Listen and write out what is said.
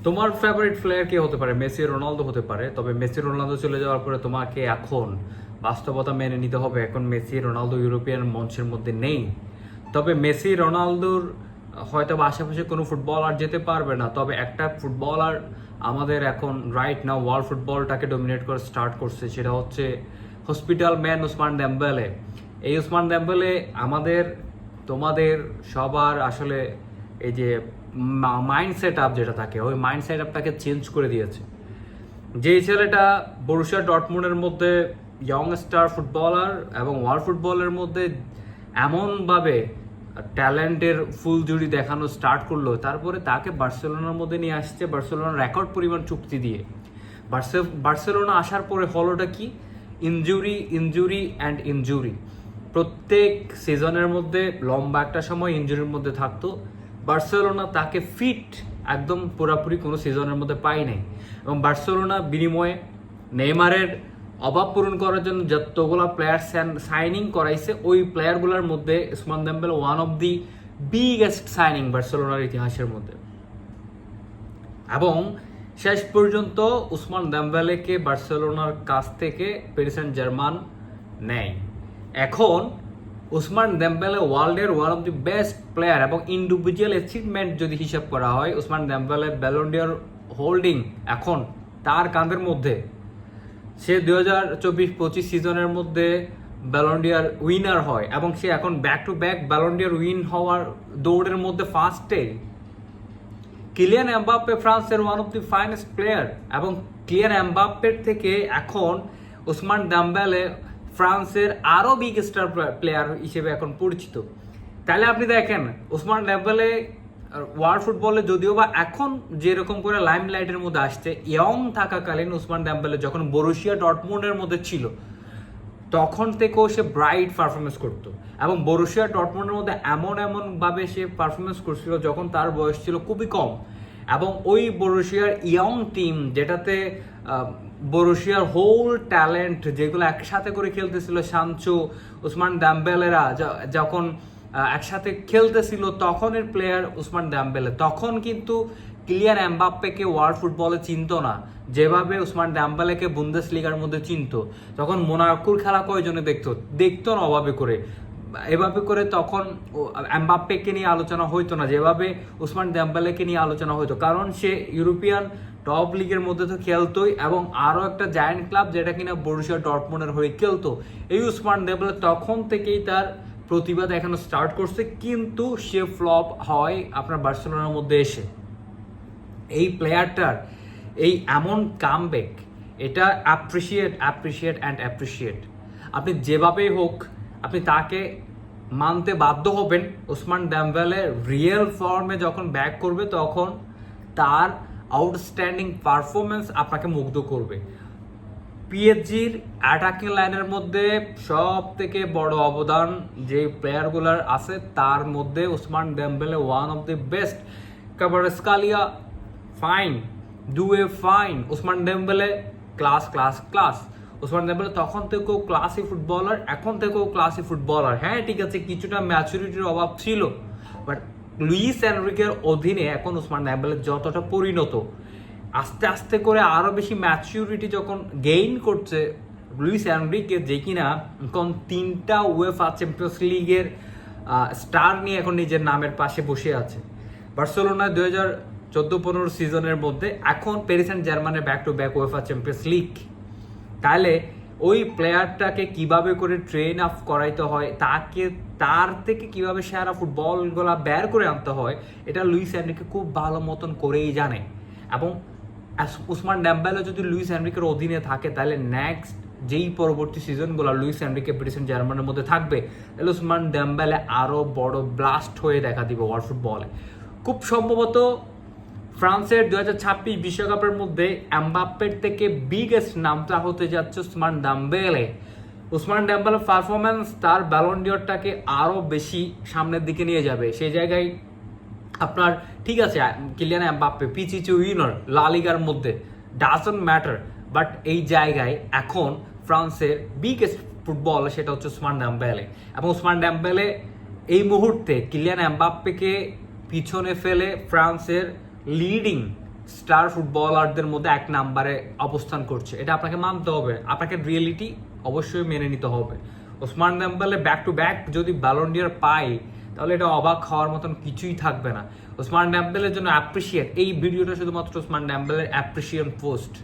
তোমার favourite player কে হতে পারে? মেসি, রোনালদো হতে পারে। তবে মেসি রোনালদো চলে যাওয়ার পরে তোমাকে এখন বাস্তবতা মেনে নিতে হবে, এখন মেসি রোনালদো ইউরোপিয়ান মঞ্চের মধ্যে নেই। তবে মেসি রোনালদোর হয়তো বা আশেপাশে কোনো ফুটবলার যেতে পারবে না, তবে একটা ফুটবলার আমাদের এখন রাইট নাও ওয়ার্ল্ড ফুটবলটাকে ডমিনেট করে স্টার্ট করছে, সেটা হচ্ছে হসপিটাল ম্যান উসমান ডেম্বেলে। এই উসমান ডেম্বেলে আমাদের তোমাদের সবার আসলে এই যে মাইন্ড সেট আপ যেটা থাকে, ওই মাইন্ড সেট আপটাকে চেঞ্জ করে দিয়েছে। যেই ছেলেটা বরুশিয়া ডর্টমুন্ডের মধ্যে ইয়ং স্টার ফুটবলার এবং ওয়ার্ল্ড ফুটবলের মধ্যে এমনভাবে ট্যালেন্টের ফুলঝুরি দেখানো স্টার্ট করলো, তারপরে তাকে বার্সেলোনার মধ্যে নিয়ে আসছে বার্সেলোনার রেকর্ড পরিমাণ চুক্তি দিয়ে। বার্সেলোনা আসার পরে হলোটা কি? Injury, injury and injury. প্রত্যেক সিজনের মধ্যে লম্বা একটা সময় ইনজুরির মধ্যে থাকতো। বার্সেলোনা তাকে ফিট একদম পুরোপুরি কোনো সিজনের মধ্যে পায় নাই, এবং বার্সেলোনা বিনিময়ে নেইমারের অভাব পূরণ করার জন্য যতগুলো প্লেয়ার সাইনিং করাইছে, ওই প্লেয়ারগুলোর মধ্যে Ousmane Dembele one of the biggest signing বার্সেলোনার ইতিহাসের মধ্যে। এবং শেষ পর্যন্ত উসমান দেম্বেলেকে বার্সেলোনার কাছ থেকে প্যারিস সেন্ট জার্মান নেয়। এখন উসমান দেম্বেলে ওয়ার্ল্ডের one of the best player, এবং ইন্ডিভিজুয়াল অ্যাচিভমেন্ট যদি হিসাব করা হয়, Ousmane Dembele Ballon d'Or holding এখন তার কাঁধের মধ্যে। সে 2024-25 সিজনের মধ্যে ব্যালন ডি'অর উইনার হয়, এবং সে এখন back to back Ballon d'Or win হওয়ার দৌড়ের মধ্যে ফার্স্টে। কিলিয়ান এমবাপ্পে ফ্রান্সের one of the finest player, এবং কিলিয়ান এমবাপ্পের থেকে এখন উসমান দেম্বেলে ফ্রান্সের আরও বিগ স্টার প্লেয়ার হিসেবে এখন পরিচিত। তাহলে আপনি দেখেন উসমান দেম্বেলে ওয়ার্ল্ড ফুটবলে যদিও বা এখন যেরকম করে লাইমলাইটের মধ্যে আসছে, ইয়ং থাকাকালীন উসমান দেম্বেলে যখন বরুশিয়া ডর্টমুন্ডের মধ্যে ছিল তখন থেকেও সে ব্রাইট পারফরমেন্স করতো, এবং বরুশিয়া ডর্টমুন্ডের মধ্যে এমনভাবে সে পারফরমেন্স করছিল যখন তার বয়স ছিল খুবই কম। এবং ওই বরুশিয়ার ইয়ং টিম যেটাতে বরুশিয়ার হোল ট্যালেন্ট যেগুলো একসাথে করে খেলতেছিল, সানচো, উসমান দেম্বেলেরা যখন একসাথে খেলতেছিল তখনের প্লেয়ার উসমান দেম্বেলে, তখন কিন্তু কিলিয়ান এমবাপ্পেকে ওয়ার্ল্ড ফুটবলে চিনতো না যেভাবে উসমান দেম্বেলেকে বুন্দেসলিগার মধ্যে চিনতো। তখন মোনাকোর খেলা কয়জনে দেখতো না এভাবে করে তখন এমবাপ্পেকে নিয়ে আলোচনা হইতো না যেভাবে উসমান দেম্বেলেকে নিয়ে আলোচনা হইতো, কারণ সে ইউরোপিয়ান টপ লিগের মধ্যে তো খেলতোই, এবং আরও একটা জায়ান্ট ক্লাব যেটা কিনা বরুশিয়া ডর্টমুন্ডের হয়ে খেলতো। এই উসমান দেম্বেলে তখন থেকেই তার প্রতিভা দেখানো স্টার্ট করছে, কিন্তু সে ফ্লপ হয় আপনার বার্সেলোনার মধ্যে এসে। এই প্লেয়ারটার এই এমন কামব্যাক, এটা অ্যাপ্রিসিয়েট। আপনি যেভাবেই হোক আপনি তাকে মানতে বাধ্য হবেন। উসমান দেম্বেলে রিয়েল ফর্মে যখন ব্যাক করবে তখন তার আউটস্ট্যান্ডিং পারফরমেন্স আপনাকে মুগ্ধ করবে। পিএসজির অ্যাটাকিং লাইনের মধ্যে সব থেকে বড় অবদান যে প্লেয়ারগুলোর আছে তার মধ্যে Ousmane Dembele one of the best. Kvaratskhelia fine, Doue fine, Ousmane Dembele class. Ousmane Dembele তখন থেকেও ক্লাসি ফুটবলার, এখন থেকেও ক্লাসি ফুটবলার। হ্যাঁ ঠিক আছে, কিছুটা ম্যাচুরিটির অভাব ছিল, বাট লুইস এনরিকের অধীনে এখন উসমান দেম্বেলে যতটা পরিণত, আস্তে আস্তে করে আরও বেশি ম্যাচুরিটি যখন গেইন করছে লুইস এনরিকে, যে কিনা এখন 3টা উয়েফা চ্যাম্পিয়ন্স লিগের স্টার নিয়ে এখন নিজের নামের পাশে বসে আছে। বার্সেলোনা 2014-15 সিজনের মধ্যে এখন প্যারিস সেন্ট জার্মানের back to back UEFA Champions League. তাহলে ওই প্লেয়ারটাকে কিভাবে করে ট্রেন আপ করাইতে হয়, তার থেকে কিভাবে সেরা ফুটবলগুলা বের করে আনতে হয়, এটা লুইস এনরিকে খুব ভালো মতন করেই জানে। এবং উসমান ডেম্বেলে যদি লুইস এনরিকের অধীনে থাকে, তাহলে নেক্সট যেই পরবর্তী সিজনগুলো লুইস এনরিকে প্যারিস সেন্ট জার্মানের মধ্যে থাকবে, তাহলে উসমান ডেম্বেলে আরও বড় ব্লাস্ট হয়ে দেখা দিবে ওয়ার্ল্ড ফুটবলে। খুব সম্ভবত ফ্রান্সের 2026 বিশ্বকাপের মধ্যে এমবাপ্পের থেকে বিগেস্ট নামটা হতে যাচ্ছে উসমান ডেম্বেলে। উসমান ডেম্বেলের পারফরমেন্স তার ব্যালন ডি'অরটাকে আরও বেশি সামনের দিকে নিয়ে যাবে। সেই জায়গায় আপনার ঠিক আছে কিলিয়ান এমবাপ্পে পিচিচি উইনার লা লিগার মধ্যে, ডাজন্ট ম্যাটার, বাট এই জায়গায় এখন ফ্রান্সের বিগেস্ট ফুটবল সেটা হচ্ছে উসমান ডেম্বেলে। এবং উসমান ডেম্বেলে এই মুহূর্তে কিলিয়ান এমবাপ্পেকে পিছনে ফেলে ফ্রান্সের লিডিং স্টার ফুটবলারদের মধ্যে এক নাম্বারে অবস্থান করছে, এটা আপনাকে মানতে হবে, আপনাকে রিয়েলিটি অবশ্যই মেনে নিতে হবে। Osman Dembélé back to back যদি ব্যালন ডি'র পায় তাহলে এটা অবাক হওয়ার মতন কিছুই থাকবে না। ওসমান ডেম্বেলের জন্য অ্যাপ্রিসিয়েট, এই ভিডিওটা শুধুমাত্র ওসমান ডেম্বেলের অ্যাপ্রিসিয়েশন পোস্ট।